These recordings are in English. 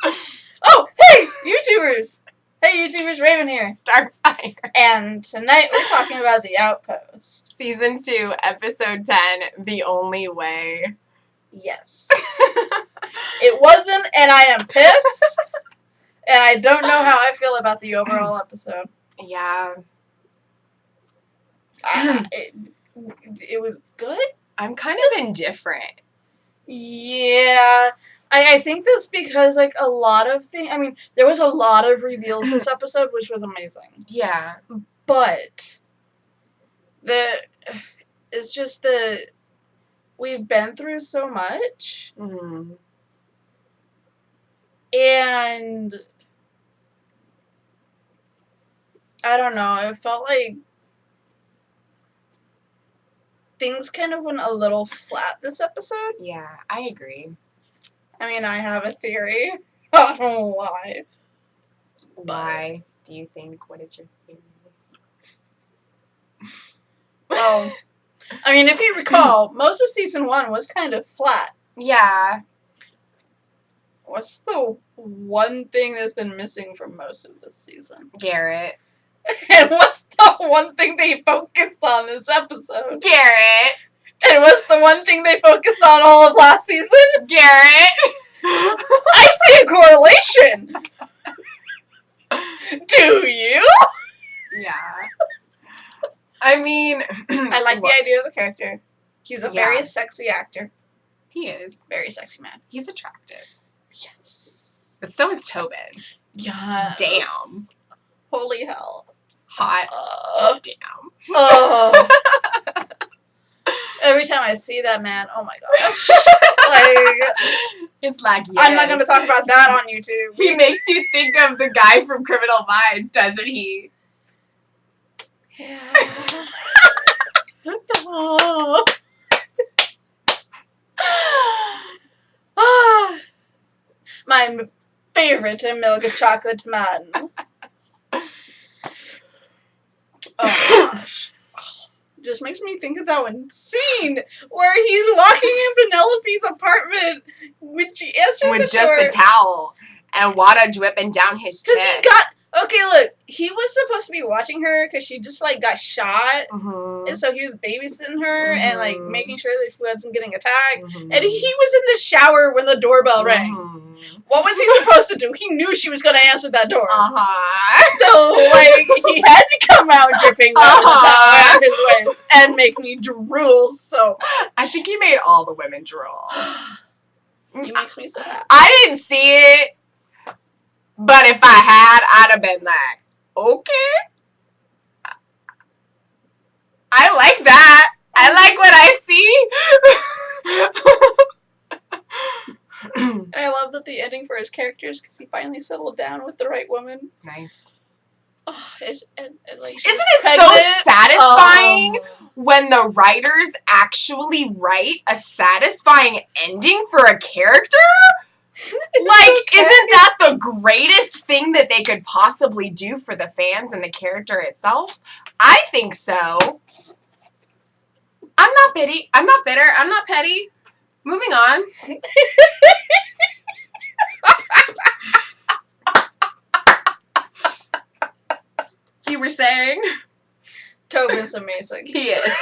Oh, hey, YouTubers! Hey, YouTubers, Raven here. Starfire. And tonight we're talking about the Outpost. Season 2, Episode 10, The Only Way. Yes. It wasn't, and I am pissed. And I don't know how I feel about the overall episode. Yeah. It was good? I'm kind of indifferent. Yeah. I think that's because, like, a lot of things... I mean, there was a lot of reveals this episode, which was amazing. Yeah. But it's just that we've been through so much, Mm-hmm. and I don't know, it felt like things kind of went a little flat this episode. Yeah, I agree. I mean, I have a theory. I don't know why. Why do you think? What is your theory? Well, I mean, if you recall, most of season 1 was kind of flat. Yeah. What's the one thing that's been missing from most of this season? Garrett. And what's the one thing they focused on this episode? Garrett. And what's the one thing they focused on all of last season? Garrett. I see a correlation. Do you? Yeah. I mean... I like the idea of the character. He's a very sexy actor. He is. Very sexy man. He's attractive. Yes. But so is Tobin. Yes. Damn. Holy hell. Hot. Damn. Oh. Every time I see that man, oh my gosh. It's like, yes. I'm not going to talk about that on YouTube. He makes you think of the guy from Criminal Minds, doesn't he? Yeah. Oh. My favorite milk chocolate man. Oh gosh. Just makes me think of that one scene where he's walking in Penelope's apartment when she answers with the just door. a towel and water dripping down his chest. Because he got... Okay, look. He was supposed to be watching her because she just, like, got shot. Mm-hmm. And so he was babysitting her and, like, making sure that she wasn't getting attacked. Mm-hmm. And he was in the shower when the doorbell rang. What was he supposed to do? He knew she was going to answer that door. So, like, he had to come out dripping with a towel around his waist and make me drool so much. I think he made all the women drool. He makes me so happy. I didn't see it, but if I had, I'd have been like, okay. I like that. I like what I see. I love that the ending for his characters because he finally settled down with the right woman. Nice. Oh, like, isn't it so satisfying when the writers actually write a satisfying ending for a character? Like, isn't that the greatest thing that they could possibly do for the fans and the character itself? I think so. I'm not bitter. I'm not bitter. I'm not petty. Moving on. You were saying? Tobin's amazing. He is.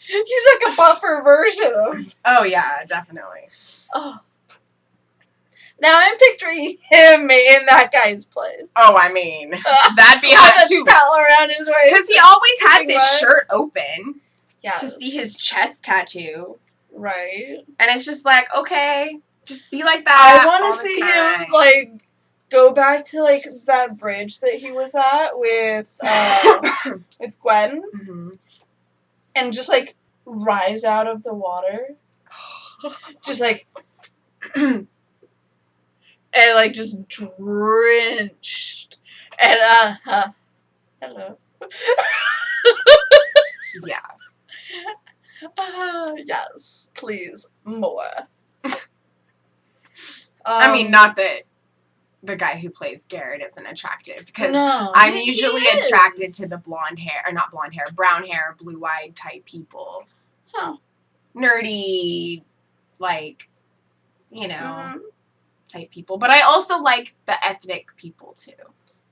He's like a buffer version of... Oh, yeah, definitely. Oh. Now I'm picturing him in that guy's place. Oh, I mean, that'd be with hot a too. towel around his waist. Because he always has his shirt open to see his chest tattoo. Right. And it's just like, okay, just be like that. I want to see him, like, go back to, like, that bridge that he was at with Gwen. Mm-hmm. And just, like, rise out of the water. Just, like... and, like, just drenched. And, hello. Yeah. Yes, please, more. I mean, not that the guy who plays Garrett isn't attractive, because I'm usually attracted to the blonde hair, or not blonde hair, brown hair, blue-eyed type people. Huh. Nerdy, like, you know, type people. But I also like the ethnic people, too.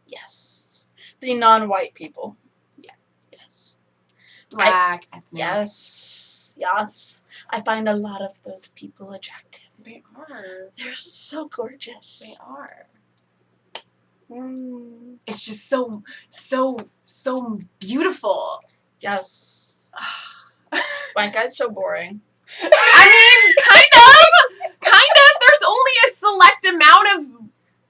Yes. The non-white people. Yes. Yes. Black, ethnic. Yes. Yes. I find a lot of those people attractive. They are. They're so gorgeous. They are. Mm. It's just so beautiful. Yes. White guy's so boring. I mean, kind of. There's only a select amount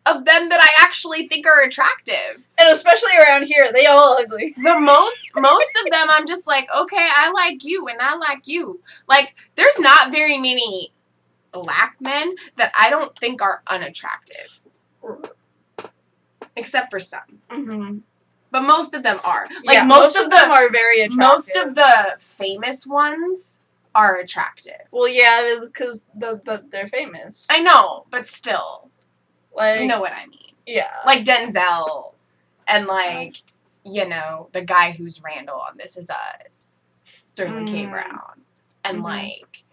of them that I actually think are attractive. And especially around here, they all ugly. The most of them, I'm just like, okay, I like you and I like you. Like, there's not very many black men that I don't think are unattractive. Except for some. Mm-hmm. But most of them are. Like, yeah, most of them are very attractive. Most of the famous ones are attractive. Well, yeah, because they're famous. I know, but still. Like, you know what I mean. Yeah. Like Denzel and, like, you know, the guy who's Randall on This Is Us. Sterling K. Brown. And, like,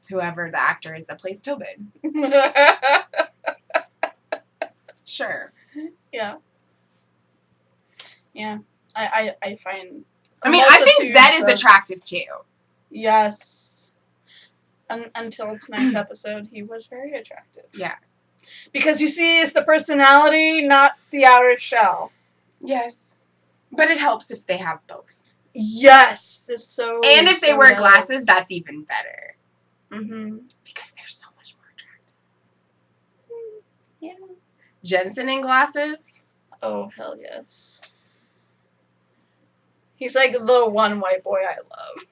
whoever the actor is that plays Tobin. Sure. Yeah. Yeah. I find... I mean, I think Zed is attractive, too. Yes. Until tonight's episode, he was very attractive. Yeah. Because, you see, it's the personality, not the outer shell. Yes. But it helps if they have both. Yes! It's so... And if they wear glasses, that's even better. Mm-hmm. Because they're so much more attractive. Yeah. Jensen in glasses? Oh, hell yes. He's like the one white boy I love.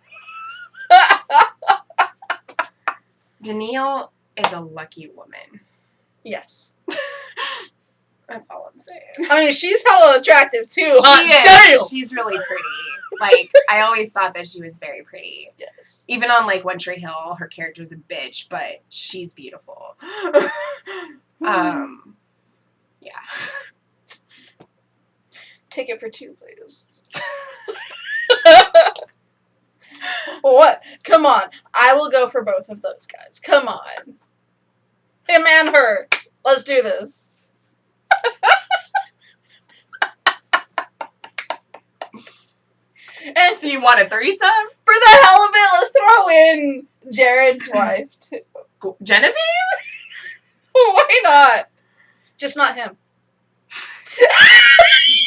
Danielle is a lucky woman. Yes. That's all I'm saying. I mean, she's hella attractive, too. She is. Damn! She's really pretty. Like, I always thought that she was very pretty. Yes. Even on, like, One Tree Hill, her character's a bitch, but she's beautiful. Yeah. Ticket for 2, please. What? Come on. I will go for both of those guys. Come on. Him and her. Let's do this. And so you want a threesome? For the hell of it, let's throw in Jared's wife, too. Genevieve? Why not? Just not him.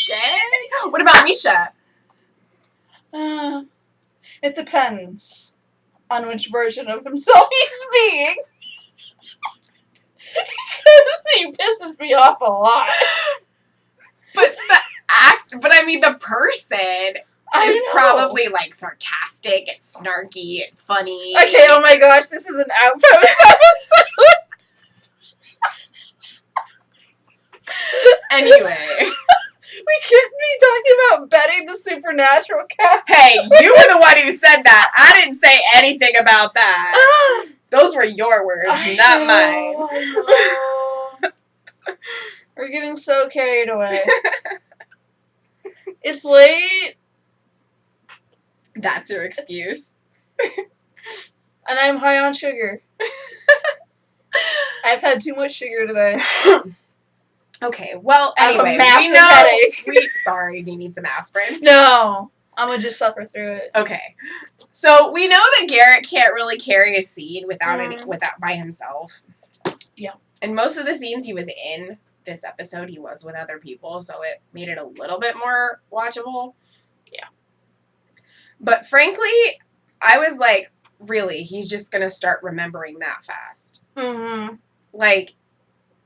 Dang. What about Misha? It depends on which version of himself he's being. He pisses me off a lot. But I mean, the person is probably, like, sarcastic and snarky and funny. Okay, oh my gosh, this is an Outpost episode. Anyway. We can't be talking about Betty the Supernatural cast. Hey, you were the one who said that. I didn't say anything about that. Those were your words, not mine. We're getting so carried away. It's late. That's your excuse. And I'm high on sugar. I've had too much sugar today. Okay, well, anyway, we know. Headache. Sorry, do you need some aspirin? No, I'm gonna just suffer through it. Okay, so we know that Garrett can't really carry a scene without by himself. Yeah, and most of the scenes he was in this episode, he was with other people, so it made it a little bit more watchable. Yeah, but frankly, I was like, really, he's just gonna start remembering that fast? Mm-hmm. Like,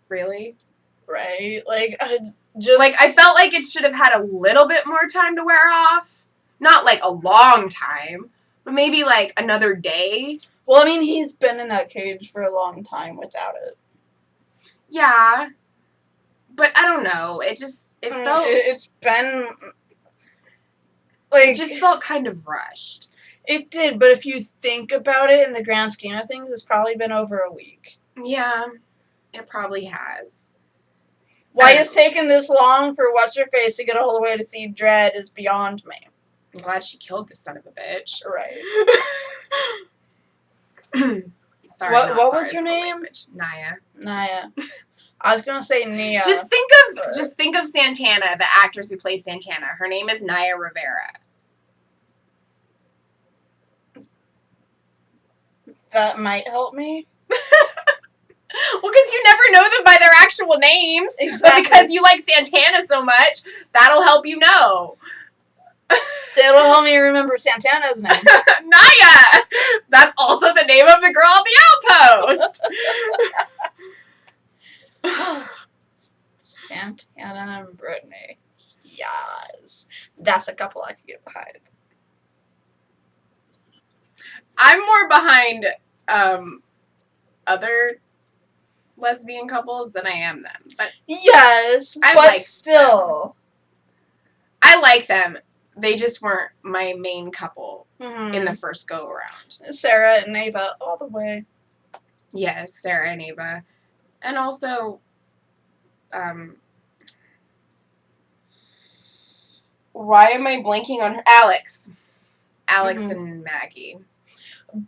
really? Right, like, I felt like it should have had a little bit more time to wear off. Not, like, a long time, but maybe, like, another day. Well, I mean, he's been in that cage for a long time without it. Yeah. But I don't know. It felt... It's been... Like... It just felt kind of rushed. It did, but if you think about it in the grand scheme of things, it's probably been over a week. Yeah, it probably has. Why it's taken this long for What's-Her-Face to get all the way to see Dredd is beyond me. I'm glad she killed this son of a bitch. Right. Sorry. What sorry was her for the name? language. Naya. Naya. I was gonna say Nia. Just think of Santana, the actress who plays Santana. Her name is Naya Rivera. That might help me. Well, because you never know them by their actual names. Exactly. But because you like Santana so much, that'll help you know. It'll help me remember Santana's name. Naya! That's also the name of the girl on the Outpost. Santana and Brittany. Yes. That's a couple I could get behind. I'm more behind other lesbian couples than I am them. But yes, I but like still. I like them. They just weren't my main couple in the first go-around. Sarah and Ava, all the way. Yes, Sarah and Ava. And also, why am I blanking on her? Alex. Alex and Maggie.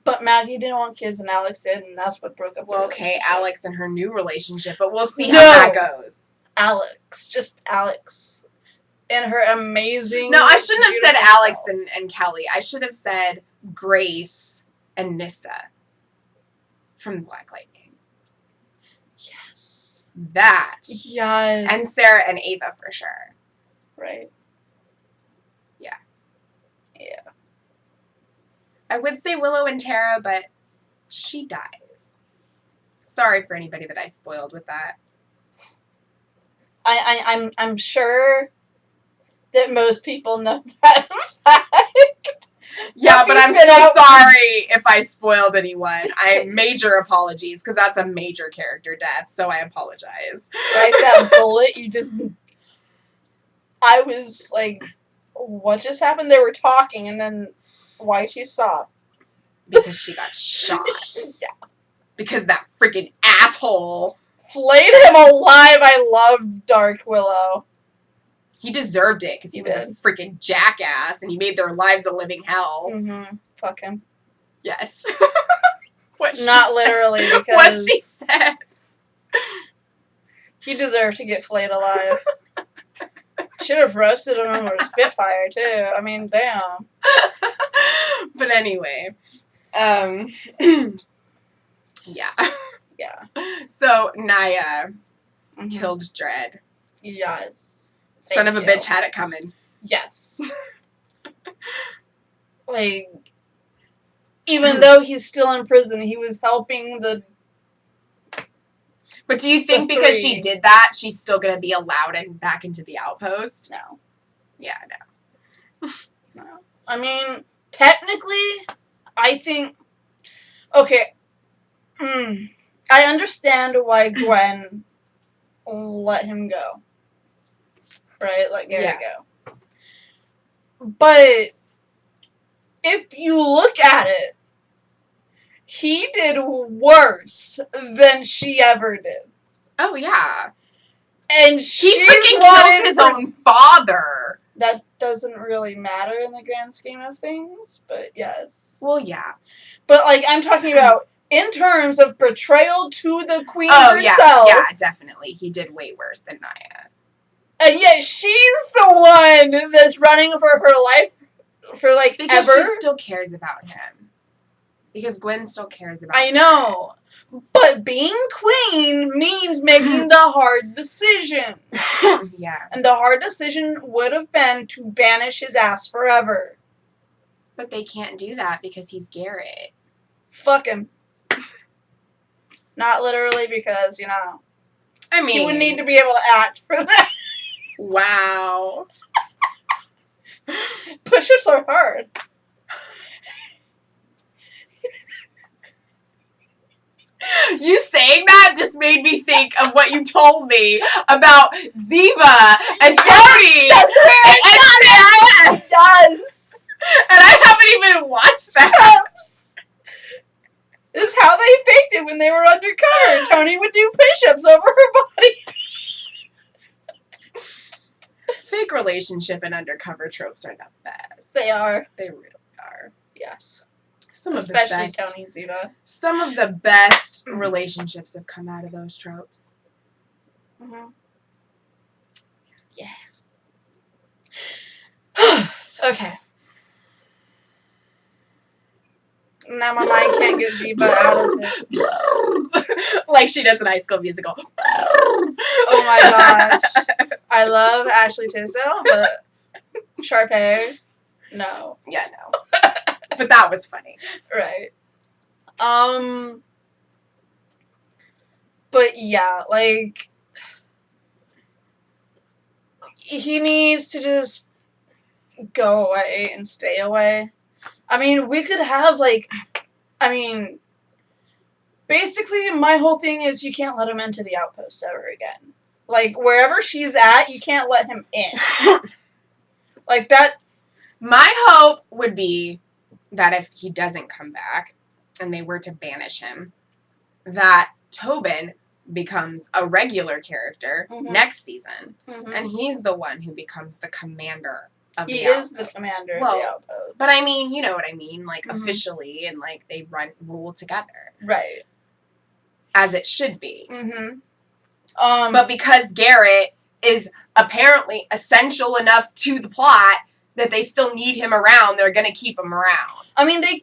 But Maggie didn't want kids and Alex did, and that's what broke up the okay, relationship. Alex and her new relationship, but we'll see how that goes. Alex. Just Alex. And her amazing... No, I shouldn't have said Alex self. and Kelly. I should have said Grace and Nissa from Black Lightning. Yes. That. Yes. And Sarah and Ava for sure. Right. Yeah. Yeah. I would say Willow and Tara, but she dies. Sorry for anybody that I spoiled with that. I'm sure that most people know that fact. Yeah, but I'm so sorry if I spoiled anyone. Major apologies, because that's a major character death, so I apologize. Right, that bullet, you just... I was like, what just happened? They were talking, and then why'd she stop? Because she got shot. Yeah. Because that freaking asshole flayed him alive. I love Dark Willow. He deserved it because he was a freaking jackass and he made their lives a living hell. Mm-hmm. Fuck him. Yes. Not literally, because... What she said. He deserved to get flayed alive. Should have roasted him with a Spitfire, too. I mean, damn. But anyway. Yeah. Yeah. So, Naya killed Dredd. Yes. Son of a bitch had it coming. Yes. Like, even though he's still in prison, he was helping the... But do you think because she did that, she's still going to be allowed back into the Outpost? No. Yeah, no. No. I mean, technically, I think... Okay. I understand why Gwen let him go. Right? Let Gary go. But if you look at it, he did worse than she ever did. Oh, yeah. And he freaking killed his own father. That doesn't really matter in the grand scheme of things, but yes. Well, yeah. But, like, I'm talking about in terms of betrayal to the queen herself. Yeah, definitely. He did way worse than Naya. And yet she's the one that's running for her life for, like, because ever. She still cares about him. Because Gwen still cares about him. I know. But being queen means making the hard decision. Yeah. And the hard decision would have been to banish his ass forever. But they can't do that because he's Garrett. Fuck him. Not literally because, you know. I mean. He would need to be able to act for that. Wow. Push-ups are hard. You saying that just made me think of what you told me about Ziva and Tony. That's where it does. And I haven't even watched that. This is how they faked it when they were undercover. Tony would do push-ups over her body. Fake relationship and undercover tropes are the best. They are. They really are. Yes. Especially Tony and Ziva. Some of the best relationships have come out of those tropes. Mm-hmm. Yeah. Okay. Now my mind can't get Ziva out of it. Like she does in High School Musical. Oh my gosh. I love Ashley Tisdale, but Sharpay, no. Yeah, no. But that was funny. Right. But yeah, like, he needs to just go away and stay away. I mean, we could have, like, basically my whole thing is you can't let him into the Outpost ever again. Like, wherever she's at, you can't let him in. Like, that... My hope would be that if he doesn't come back and they were to banish him, that Tobin becomes a regular character next season. And he's the one who becomes the commander of the Outpost. He is the commander of the Outpost. But I mean, you know what I mean, like, officially, and, like, they rule together. Right. As it should be. But because Garrett is apparently essential enough to the plot that they still need him around, they're going to keep him around. I mean, they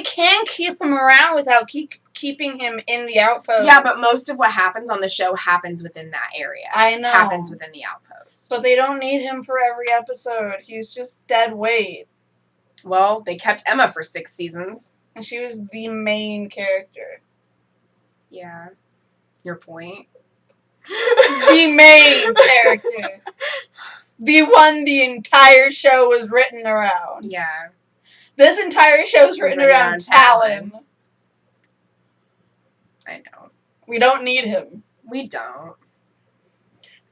can keep him around without keeping him in the Outpost. Yeah, but most of what happens on the show happens within that area. I know. Happens within the Outpost. But they don't need him for every episode. He's just dead weight. Well, they kept Emma for 6 seasons. And she was the main character. Yeah. Your point? The main character. The one the entire show was written around. Yeah. This entire show is written around Talon. I know. We don't need him. We don't.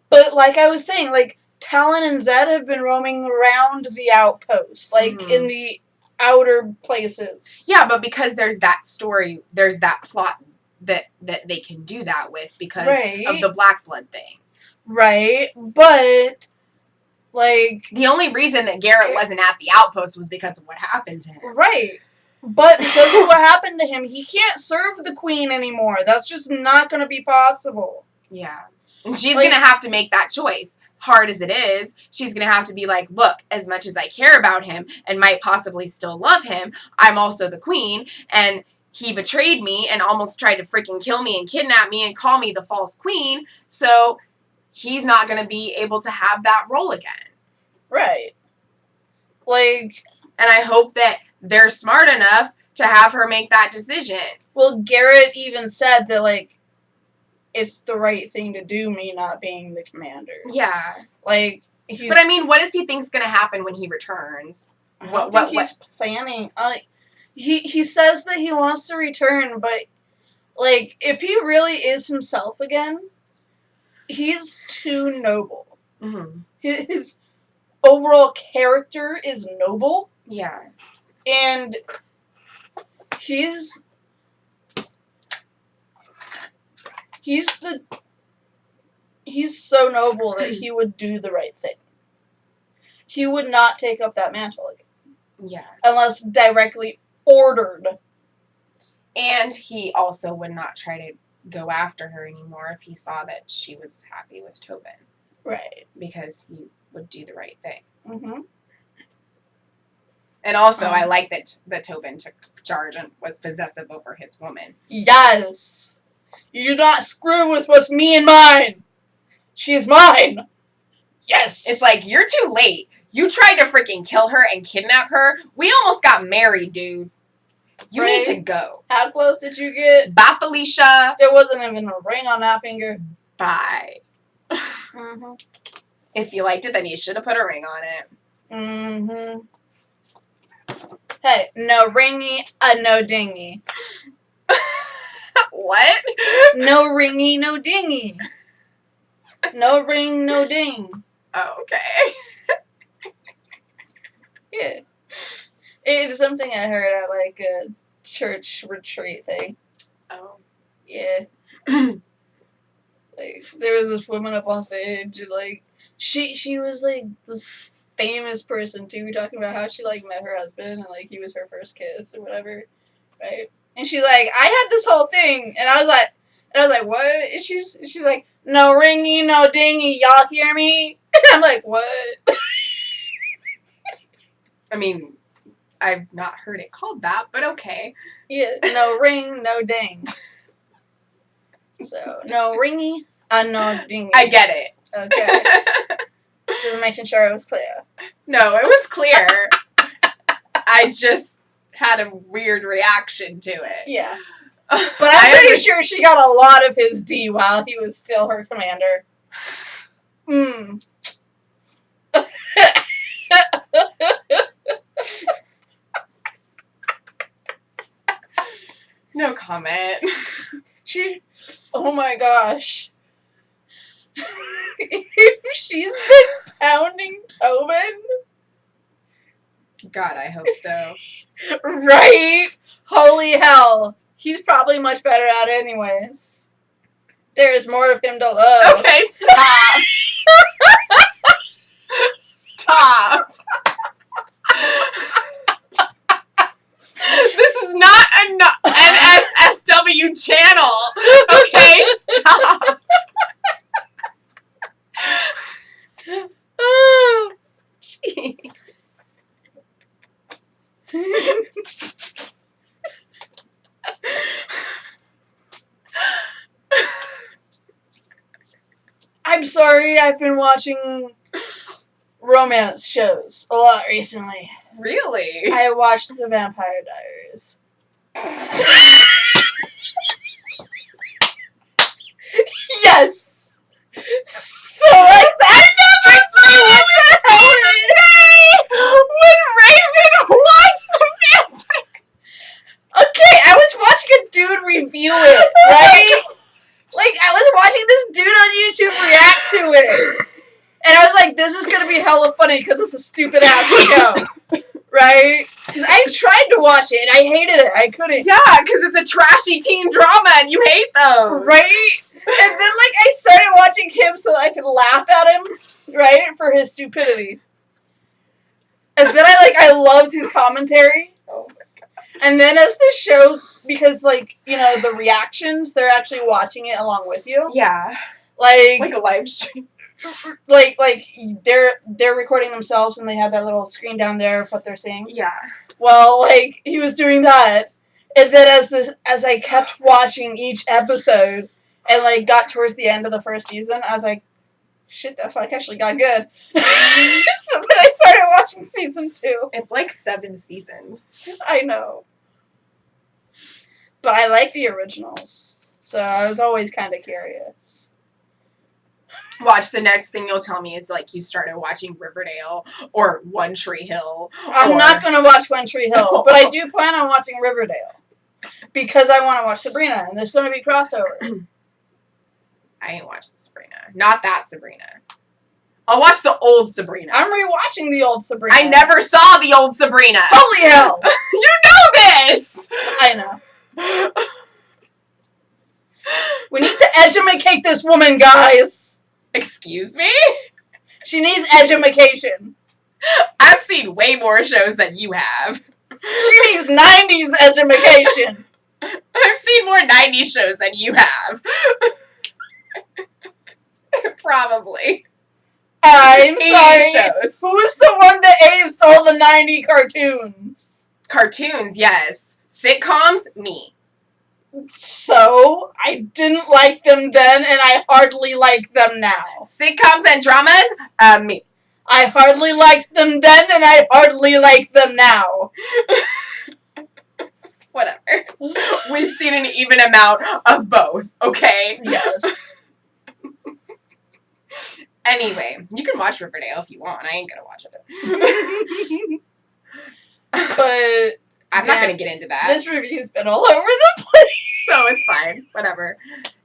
But like I was saying, like, Talon and Zed have been roaming around the Outpost. Like, in the outer places. Yeah, but because there's that story, there's that plot that they can do that with because of the Black Blood thing. Right. But... like... the only reason that Garrett wasn't at the Outpost was because of what happened to him. Right. But because of what happened to him, he can't serve the Queen anymore. That's just not going to be possible. Yeah. And she's going to have to make that choice. Hard as it is, she's going to have to be like, look, as much as I care about him and might possibly still love him, I'm also the Queen, and he betrayed me and almost tried to freaking kill me and kidnap me and call me the false queen, so... he's not going to be able to have that role again. Right. Like... and I hope that they're smart enough to have her make that decision. Well, Garrett even said that, like, it's the right thing to do, me not being the commander. Yeah. Like, but I mean, what does he think's going to happen when he returns? I don't think he's planning... He says that he wants to return, but, like, if he really is himself again... he's too noble. His overall character is noble. Yeah. And he's so noble that he would do the right thing. He would not take up that mantle again. Yeah. Unless directly ordered. And he also would not try to go after her anymore if he saw that she was happy with Tobin. Right. Because he would do the right thing. And also, I like that Tobin took charge and was possessive over his woman. Yes! You do not screw with what's me and mine! She's mine! Yes! It's like, you're too late. You tried to freaking kill her and kidnap her. We almost got married, dude. You need to go. How close did you get? Bye, Felicia. There wasn't even a ring on that finger. Bye. If you liked it, then you should have put a ring on it. Hey, no ringy, no dingy. What? No ringy, no dingy. No ring, no ding. Oh, okay. Yeah. It's something I heard at, like, a church retreat thing. Oh. Yeah. Like, there was this woman up on stage, and, like, she was, like, this famous person too, talking about how she like met her husband and like he was her first kiss or whatever, right? And she's like, I had this whole thing, and I was like, what? And she's like, no ringy, no dingy, y'all hear me? And I'm like, what? I mean, I've not heard it called that, but okay. Yeah, no ring, no ding. So no ringy, no dingy. I get it. Okay. Just making sure it was clear. No, it was clear. I just had a weird reaction to it. Yeah. But I'm pretty sure she got a lot of his D while he was still her commander. No comment. Oh my gosh. She's been pounding Tobin. God, I hope so. Right? Holy hell. He's probably much better at it anyways. There is more of him to love. Okay, stop. Stop. This is not an NSFW channel. Okay, stop. Oh, jeez. I'm sorry, I've been watching romance shows a lot recently. Really? I watched The Vampire Diaries. Yes! So, like, that's exactly what the hell it is! When Raven watched The Vampire. Okay, I was watching a dude review it, right? Like, I was watching this dude on YouTube react to it. And I was like, this is gonna be hella funny because it's a stupid ass show. Right? Because I tried to watch it and I hated it. I couldn't. Yeah, because it's a trashy teen drama and you hate those. Right? And then, like, I started watching him so I could laugh at him, right? For his stupidity. And then I loved his commentary. Oh my god. And then as the show, because, like, you know, the reactions, they're actually watching it along with you. Yeah. Like a live stream. Like they're recording themselves and they have that little screen down there of what they're seeing. Yeah. Well, like, he was doing that, and then as I kept watching each episode and like got towards the end of the first season, I was like, shit, that fuck actually got good. So then I started watching season 2. It's like 7 seasons. I know. But I like the originals, so I was always kind of curious. Watch, the next thing you'll tell me is like you started watching Riverdale or One Tree Hill. I'm not going to watch One Tree Hill, but I do plan on watching Riverdale because I want to watch Sabrina, and there's going to be crossover. I ain't watching Sabrina. Not that Sabrina. I'll watch the old Sabrina. I'm rewatching the old Sabrina. I never saw the old Sabrina. Holy hell! You know this! I know. We need to educate this woman, guys. Excuse me? She needs education. I've seen way more shows than you have. She needs 90s education. I've seen more 90s shows than you have. Probably. I'm 80s sorry. shows. Who's the one that aced all the 90 cartoons? Cartoons, yes. Sitcoms, me. So, I didn't like them then, and I hardly like them now. Sitcoms and dramas, me. I hardly liked them then, and I hardly like them now. Whatever. We've seen an even amount of both, okay? Yes. Anyway, you can watch Riverdale if you want. I ain't gonna watch it. But I'm not gonna get into that. This review's been all over the place. So it's fine. Whatever.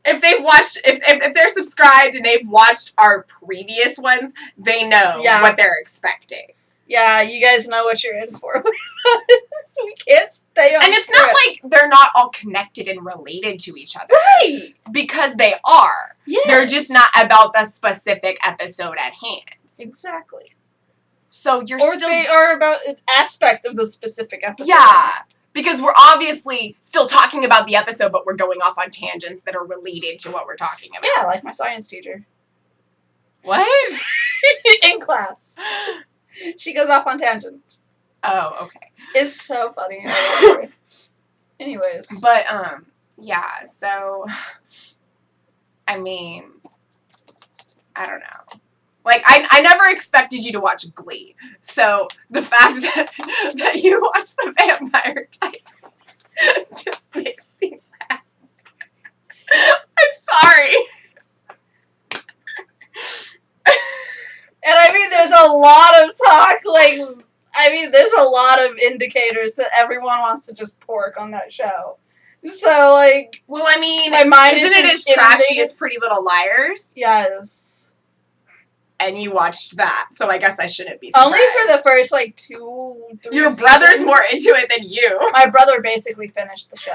If they've watched, if they're subscribed and they've watched our previous ones, they know what they're expecting. Yeah, you guys know what you're in for. We can't stay on. And it's not like they're not all connected and related to each other. Right. Because they are. Yes. They're just not about the specific episode at hand. Exactly. So you're or still... they are about an aspect of the specific episode. Yeah. Because we're obviously still talking about the episode, but we're going off on tangents that are related to what we're talking about. Yeah, like my science teacher. What? In class. She goes off on tangents. Oh, okay. It's so funny. I love her. Anyways. But, yeah, so, I mean, I don't know. Like, I never expected you to watch Glee. So, the fact that you watch the Vampire Diaries just makes me laugh. I'm sorry. And I mean, there's a lot of talk, there's a lot of indicators that everyone wants to just pork on that show. So, like... Well, I mean, my mind isn't it as trashy as Pretty Little Liars? Yes. And you watched that, so I guess I shouldn't be surprised. Only for the first, 2-3 Your seasons. brother's more into it than you. My brother basically finished the show.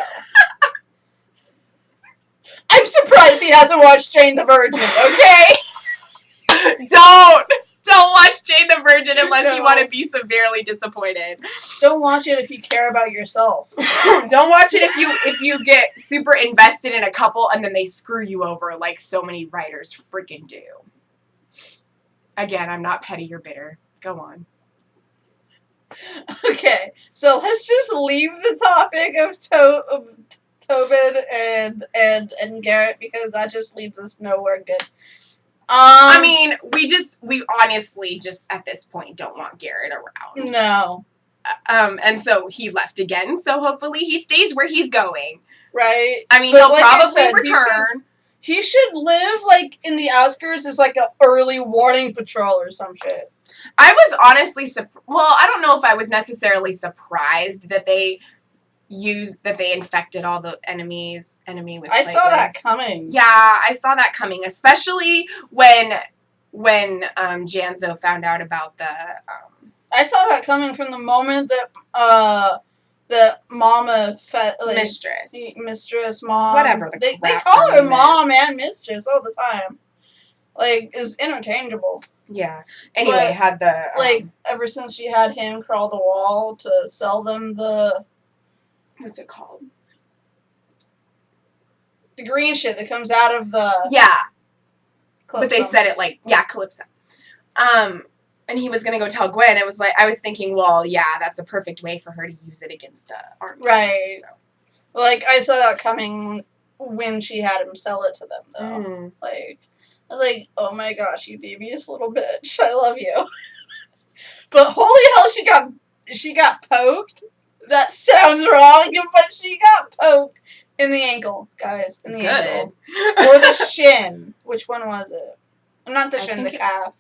I'm surprised he hasn't watched Jane the Virgin, okay? Don't watch Jane the Virgin unless you want to be severely disappointed. Don't watch it if you care about yourself. Don't watch it if you get super invested in a couple and then they screw you over like so many writers freaking do. Again, I'm not petty or bitter. Go on. Okay, so let's just leave the topic of Tobin and Garrett because that just leads us nowhere good. I mean, we honestly just at this point don't want Garrett around. No. And so he left again, so hopefully he stays where he's going. Right. I mean, he'll probably return. He should live, in the outskirts as, an early warning patrol or some shit. I was honestly I don't know if I was necessarily surprised that they infected all the enemy with I saw that coming. Yeah, I saw that coming, especially when Janzo found out about the I saw that coming from the moment that the mama mistress, mom, whatever they call her mom and mistress all the time. Is interchangeable. Yeah. Anyway, had the ever since she had him crawl the wall to sell them the what's it called? The green shit that comes out of the Calypso. But they said it Calypso. And he was gonna go tell Gwen. It was I was thinking, well, yeah, that's a perfect way for her to use it against the army. Right. So. I saw that coming when she had him sell it to them, though. I was like, oh my gosh, you devious little bitch. I love you. But holy hell, she got poked. That sounds wrong, but she got poked in the ankle, guys. In the ankle. Or the shin. Which one was it? Not the shin, the calf.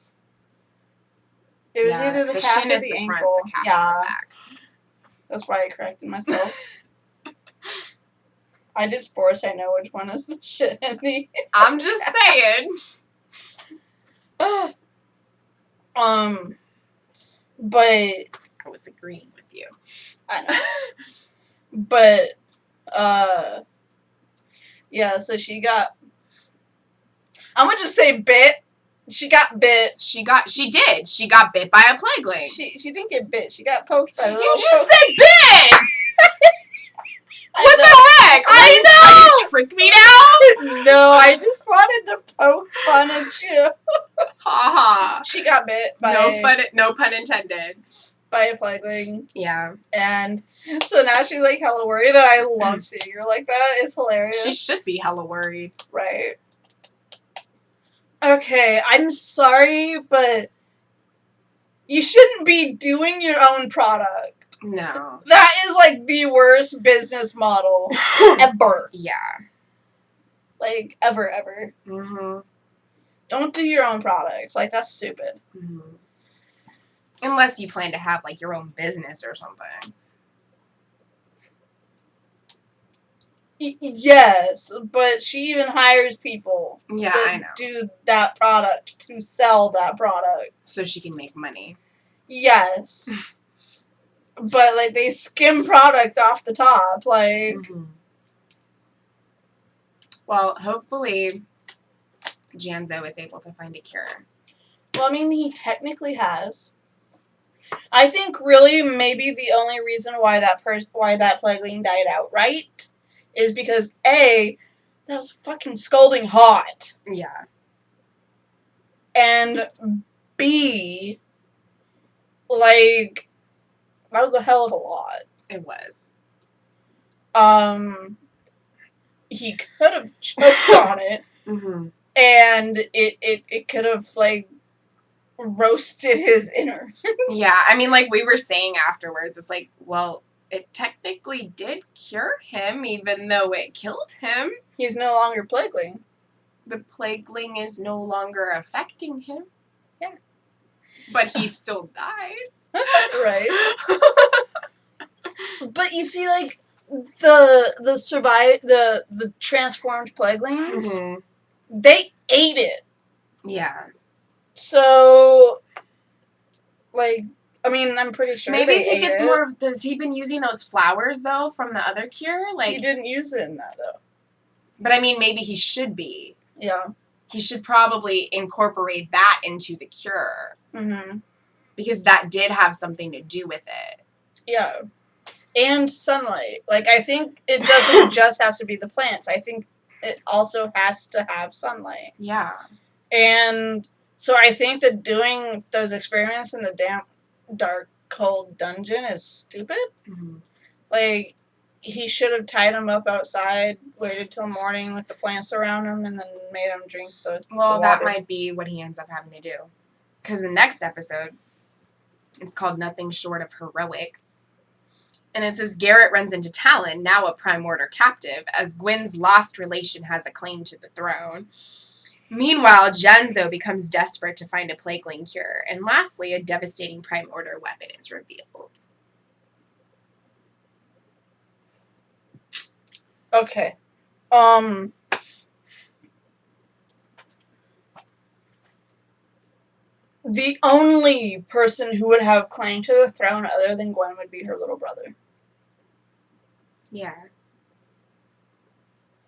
It was either the calf or the ankle. Yeah. That's why I corrected myself. I did sports. I know which one is the shin and the... I'm just saying. But... I was agreeing with you. I know. But, yeah, so she got... I'm gonna just say bit. She got bit. She did. She got bit by a plagueling. She didn't get bit. She got poked by a little... You just said bit! What the heck? I know! Trying to trick me now? No, I just wanted to poke fun at you. Ha ha. She got bit by... No pun intended. By a plagueling. Yeah. And so now she's hella worried, and I love seeing her like that. It's hilarious. She should be hella worried. Right. Okay, I'm sorry, but you shouldn't be doing your own product. No. That is the worst business model ever. Yeah. Ever. Mm-hmm. Don't do your own product. That's stupid. Mm-hmm. Unless you plan to have, your own business or something. Yes, but she even hires people I know. Do that product to sell that product. So she can make money. Yes. But, they skim product off the top, Mm-hmm. Well, hopefully Janzo is able to find a cure. Well, I mean, he technically has. I think really maybe the only reason why that plagueling died outright is because A, that was fucking scalding hot. Yeah. And B, like, that was a hell of a lot. It was. He could have choked on it. Mm-hmm. And it could have, like, roasted his innards. Yeah, I mean, like we were saying afterwards, it's like, well, it technically did cure him, even though it killed him. He's no longer plagueling. The plagueling is no longer affecting him. Yeah. But he still died. Right. But you see, like, the transformed plaguelings, Mm-hmm. they ate it. Yeah. So, like, I mean, I'm pretty sure maybe they he ate gets it. more. Has he been using those flowers though from the other cure? Like He didn't use it in that though. But I mean, maybe he should be. Yeah. He should probably incorporate that into the cure. Mm-hmm. Because that did have something to do with it. Yeah. And sunlight. Like, I think it doesn't just have to be the plants. I think it also has to have sunlight. Yeah. And so I think that doing those experiments in the damp, dark, cold dungeon is stupid. Mm-hmm. Like, he should have tied him up outside, waited till morning with the plants around him, and then made him drink the Well, the that water. might be what he ends up having to do. Because the next episode, it's called Nothing Short of Heroic. And it says, Garrett runs into Talon, now a Prime Order captive, as Gwyn's lost relation has a claim to the throne. Meanwhile, Janzo becomes desperate to find a plagueling cure. And lastly, a devastating Prime Order weapon is revealed. Okay. The only person who would have claim to the throne other than Gwen would be her little brother. Yeah.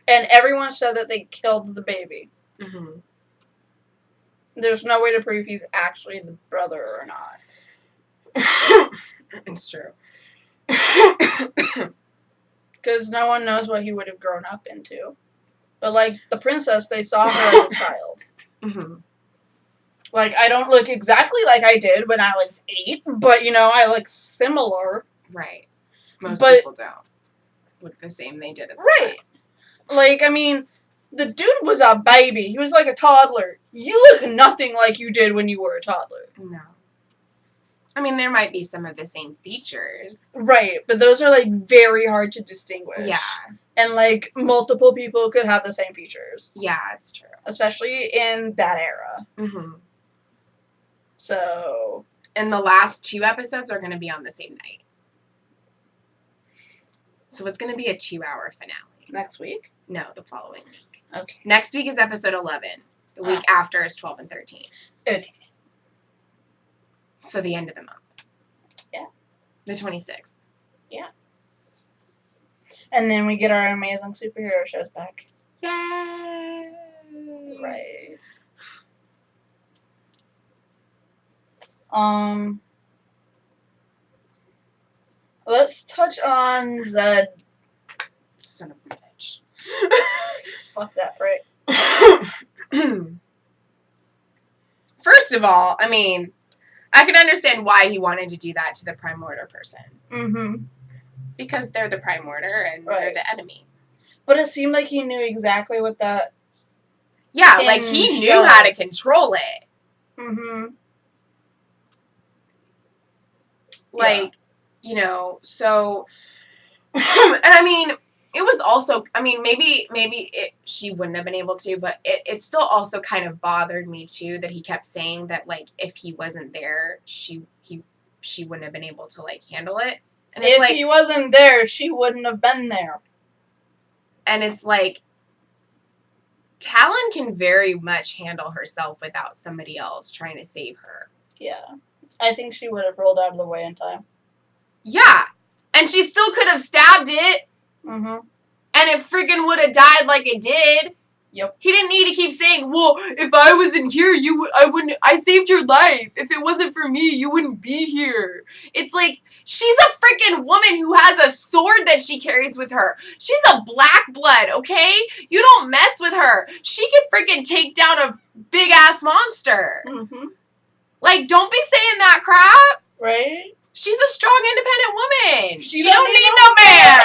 And everyone said that they killed the baby. Mm-hmm. There's no way to prove he's actually the brother or not. It's true. Because no one knows what he would have grown up into. But, like, the princess, they saw her as a child. Mm-hmm. Like, I don't look exactly like I did when I was 8, but, you know, I look similar. Right. Most people don't look the same they did as a child. Like, I mean, the dude was a baby. He was like a toddler. You look nothing like you did when you were a toddler. No. I mean, there might be some of the same features. Right, but those are, like, very hard to distinguish. Yeah. And, like, multiple people could have the same features. Yeah, it's true. Especially in that era. Mm-hmm. So... And the last 2 episodes are going to be on the same night. So it's going to be a 2-hour finale. Next week? No, the following week. Okay. Next week is episode 11. The week after is 12 and 13. Okay. So the end of the month. Yeah. The 26th. Yeah. And then we get our amazing superhero shows back. Yay! Right. Let's touch on Zed. Son of a bitch. Fuck that prick. First of all, I mean, I can understand why he wanted to do that to the Prime Order person. Mm-hmm. Because they're the Prime Order and they're the enemy. But it seemed like he knew exactly what that... Yeah, like he knew how to control it. Mm-hmm. Like, you know, so... and I mean... It was also, I mean, maybe she wouldn't have been able to, but it still also kind of bothered me too that he kept saying that, like, if he wasn't there, she wouldn't have been able to, like, handle it. And it's if he wasn't there, she wouldn't have been there. And it's like, Talon can very much handle herself without somebody else trying to save her. Yeah. I think she would have rolled out of the way in time. Yeah. And she still could have stabbed it. Mm-hmm. And it freaking would have died like it did. Yep. He didn't need to keep saying, well, if I wasn't here, I saved your life. If it wasn't for me, you wouldn't be here. It's like, she's a freaking woman who has a sword that she carries with her. She's a black blood, okay? You don't mess with her. She can freaking take down a big-ass monster. Mm-hmm. Like, don't be saying that crap. Right? She's a strong, independent woman. She don't need no man.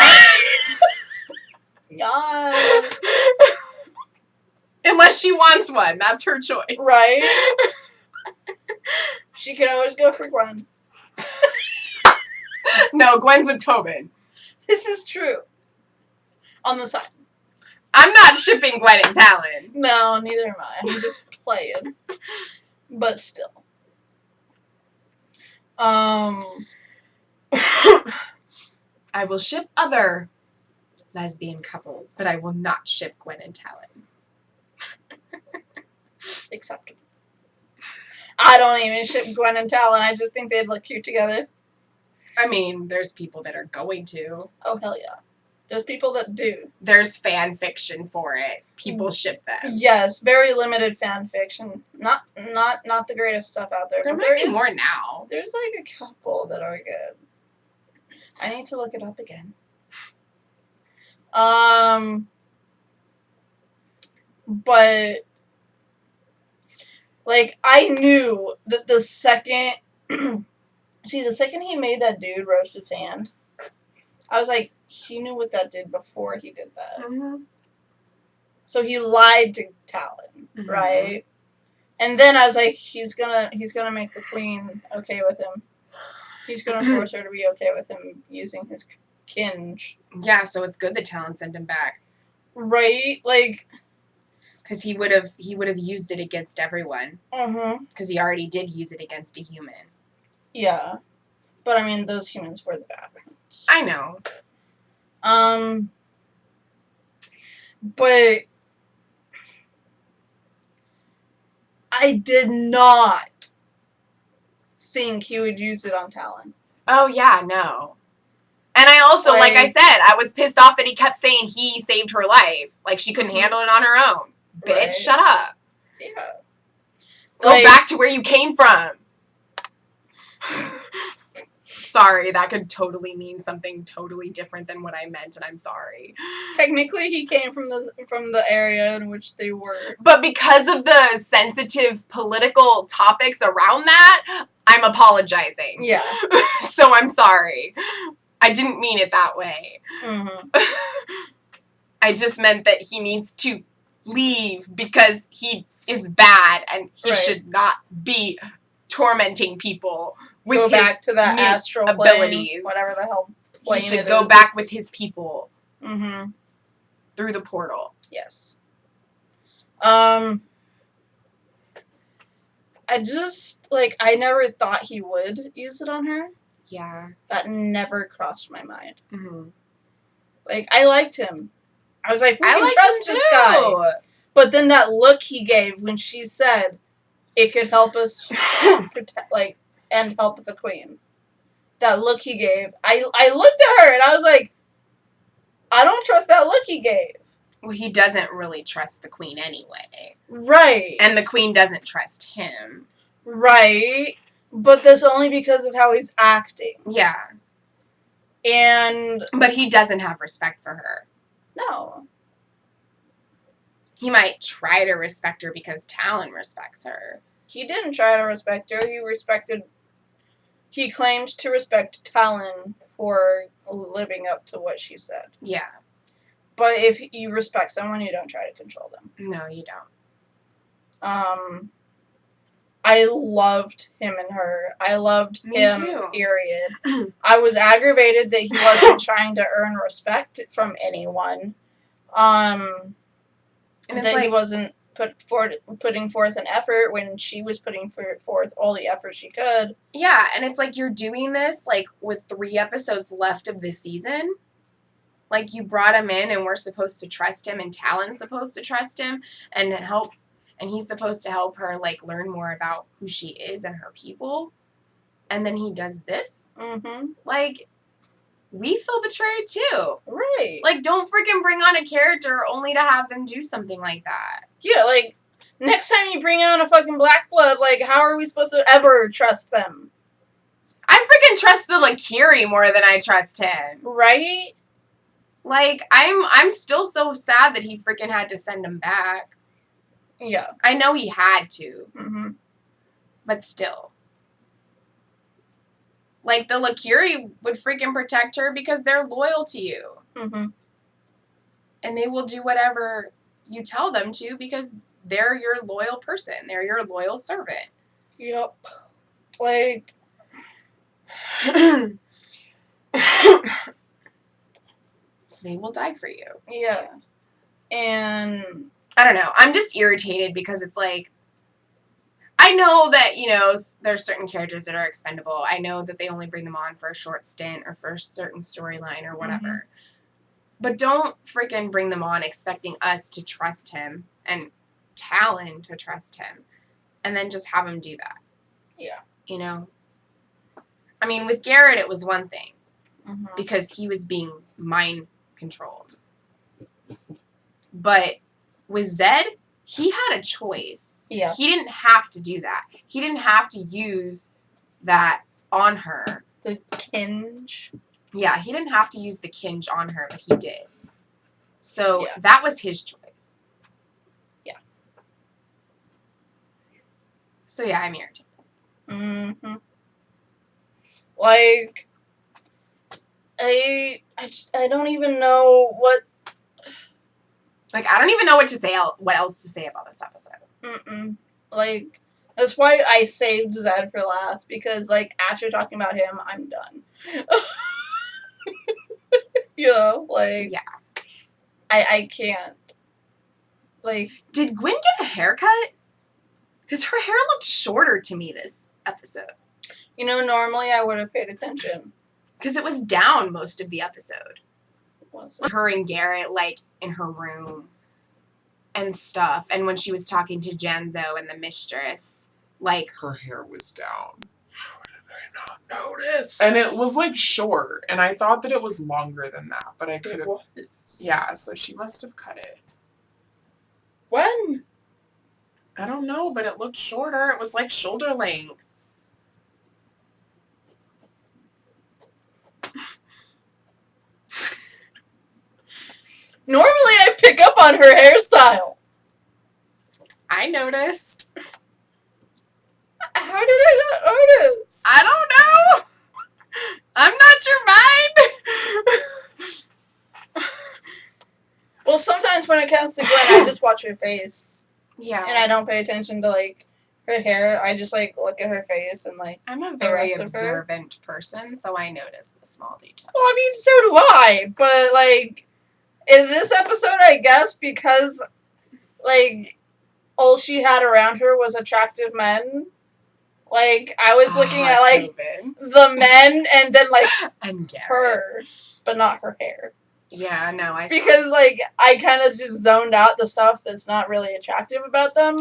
Yes. Unless she wants one. That's her choice. Right? She can always go for Gwen. No, Gwen's with Tobin. This is true. On the side. I'm not shipping Gwen and Talon. No, neither am I. I'm just playing. But still. I will ship other lesbian couples, but I will not ship Gwen and Talon. Acceptable. I don't even ship Gwen and Talon. I just think they'd look cute together. I mean, there's people that are going to. Oh, hell yeah. There's people that do. There's fan fiction for it. People ship them. Yes, very limited fan fiction. Not the greatest stuff out there. There but might be more now. There's like a couple that are good. I need to look it up again. But like I knew that the second the second he made that dude roast his hand, I was like, he knew what that did before he did that. Mm-hmm. So he lied to Talon, mm-hmm. right? And then I was like, he's gonna make the queen okay with him. He's gonna force her to be okay with him using his kinge. Yeah, so it's good that Talon sent him back. Right? Like, because he would have used it against everyone. Mm-hmm. Because he already did use it against a human. Yeah. But I mean, those humans were the bad ones. I know. But I did not think he would use it on Talon. Oh, yeah, no. And I also, like I said, I was pissed off that he kept saying he saved her life. Like, she couldn't handle it on her own. Bitch, Right. shut up. Yeah. Go back to where you came from. Sorry, that could totally mean something totally different than what I meant, and I'm sorry. Technically, he came from the area in which they were. But because of the sensitive political topics around that, I'm apologizing. Yeah. So I'm sorry. I didn't mean it that way. Mm-hmm. I just meant that he needs to leave because he is bad and he should not be tormenting people with go his back to that astral abilities. Plane, whatever the hell. He should go back with his people. Mm-hmm. Through the portal. Yes. I just I never thought he would use it on her. Yeah. That never crossed my mind. Mm-hmm. I liked him. I was like, we can trust him this guy. But then that look he gave when she said it could help us protect, and help the queen. That look he gave. I looked at her and I was like, I don't trust that look he gave. Well, he doesn't really trust the queen anyway. Right. And the queen doesn't trust him. Right. But that's only because of how he's acting. Yeah. But he doesn't have respect for her. No. He might try to respect her because Talon respects her. He didn't try to respect her. He claimed to respect Talon for living up to what she said. Yeah. But if you respect someone, you don't try to control them. No, you don't. I loved him and her. I loved him, too. period. I was aggravated that he wasn't trying to earn respect from anyone. And that he wasn't putting forth an effort when she was putting forth all the effort she could. Yeah, and it's like you're doing this with 3 episodes left of the season. You brought him in and we're supposed to trust him and Talon's supposed to trust him and help, and he's supposed to help her learn more about who she is and her people. And then he does this? Mm-hmm. we feel betrayed too. Right. Like, don't freaking bring on a character only to have them do something like that. Yeah, like, next time you bring on a fucking Black Blood, like, how are we supposed to ever trust them? I freaking trust the Lakiri more than I trust him. Right? Like, I'm still so sad that he freaking had to send him back. Yeah. I know he had to. Mm-hmm. But still. Like, the Lakiri would freaking protect her because they're loyal to you. Mm-hmm. And they will do whatever you tell them to because they're your loyal person. They're your loyal servant. Yep. Like... They will die for you. Yeah. And... I don't know. I'm just irritated because it's like... I know that, you know, there's certain characters that are expendable. I know that they only bring them on for a short stint or for a certain storyline or whatever. Mm-hmm. But don't freaking bring them on expecting us to trust him and Talon to trust him and then just have him do that. Yeah. You know? I mean, with Garrett, it was one thing. Mm-hmm. Because he was being mind controlled. But with Zed, he had a choice. Yeah. He didn't have to do that. He didn't have to use that on her. The kinge. Yeah, he didn't have to use the kinge on her, but he did. So that was his choice. Yeah. So yeah, I'm irritated. Mm-hmm. Like, I don't even know what... Like, I don't even know what else to say about this episode. Mm-mm. Like, that's why I saved Zed for last, because, like, after talking about him, I'm done. You know, like... Yeah. I can't. Like... Did Gwen get a haircut? Because her hair looked shorter to me this episode. You know, normally I would have paid attention. Because it was down most of the episode. Was it? Her and Garrett, like, in her room and stuff. And when she was talking to Genzo and the mistress, like... Her hair was down. How did I not notice? And it was, like, short. And I thought that it was longer than that. But I could have... Yeah, so she must have cut it. When? I don't know, but it looked shorter. It was, like, shoulder length. Normally I pick up on her hairstyle. I noticed. How did I not notice? I don't know. I'm not your mind. Well, sometimes when it comes to Gwen, I just watch her face. Yeah. And I don't pay attention to, like, her hair. I just, like, look at her face and, like, I'm a very observant person, so I notice the small details. Well, I mean, so do I. But, like, in this episode, I guess, because, like, all she had around her was attractive men. Like, I was looking at, like, the men and then, like, and her, but not her hair. Yeah, no, I saw. Because, like, I kind of just zoned out the stuff that's not really attractive about them.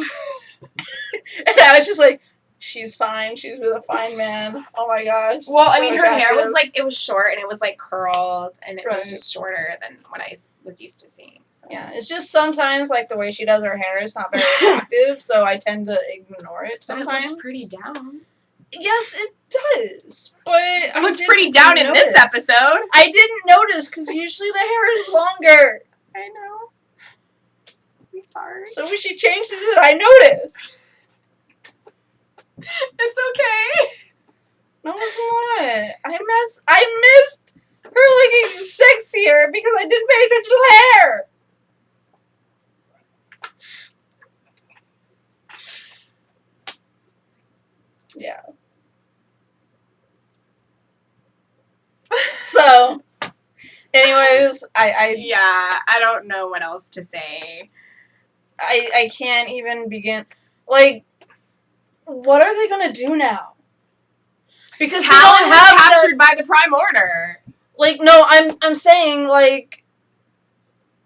And I was just like, she's fine. She's with a fine man. Oh, my gosh. Well, I so mean, attractive. her hair was, like, it was short, and it was, like, curled, and it Right. was just shorter than what I was used to seeing. So. Yeah, it's just sometimes, like, the way she does her hair is not very attractive, so I tend to ignore it sometimes. But it looks pretty down. Yes, it does, but It looks pretty down in this episode. I didn't notice, because usually the hair is longer. I know. I'm sorry. So when she changes it, I notice. It's okay. No, it's not. I missed her looking sexier because I didn't pay attention to the hair. Yeah. So, anyways, I don't know what else to say. I can't even begin. Like, what are they gonna do now? Because Talon was captured by the Prime Order. Like, no, I'm saying, like,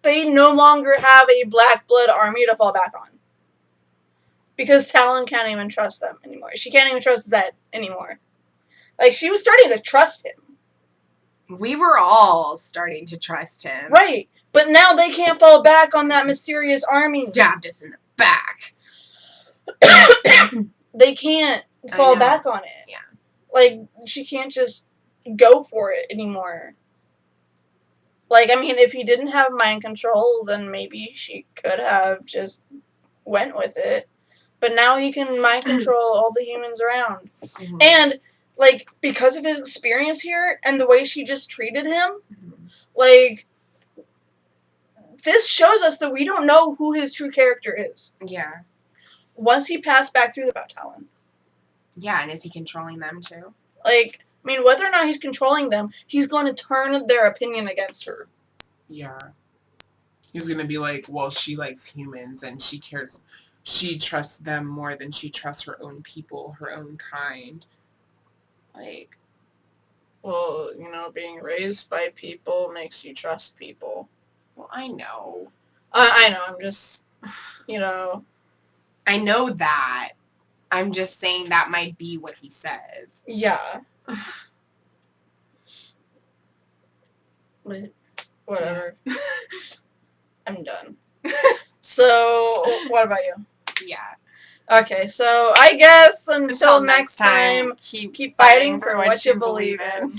they no longer have a Black Blood army to fall back on. Because Talon can't even trust them anymore. She can't even trust Zed anymore. Like, she was starting to trust him. We were all starting to trust him. Right. But now they can't fall back on that mysterious army. Stabbed us in the back. They can't fall back on it. Yeah. Like, she can't just go for it anymore. Like, I mean, if he didn't have mind control, then maybe she could have just went with it. But now he can mind control all the humans around. Mm-hmm. And, like, because of his experience here and the way she just treated him, like, this shows us that we don't know who his true character is. Yeah. Once he passed back through the Bautalon. Yeah, and is he controlling them too? Like, I mean, whether or not he's controlling them, he's going to turn their opinion against her. Yeah. He's going to be like, well, she likes humans and she trusts them more than she trusts her own people, her own kind. Like, well, you know, being raised by people makes you trust people. Well, I know. I know, I'm just, you know. I know that. I'm just saying that might be what he says. Yeah. Whatever. I'm done. So, what about you? Yeah. Okay, so I guess until next time, keep fighting for what you believe in.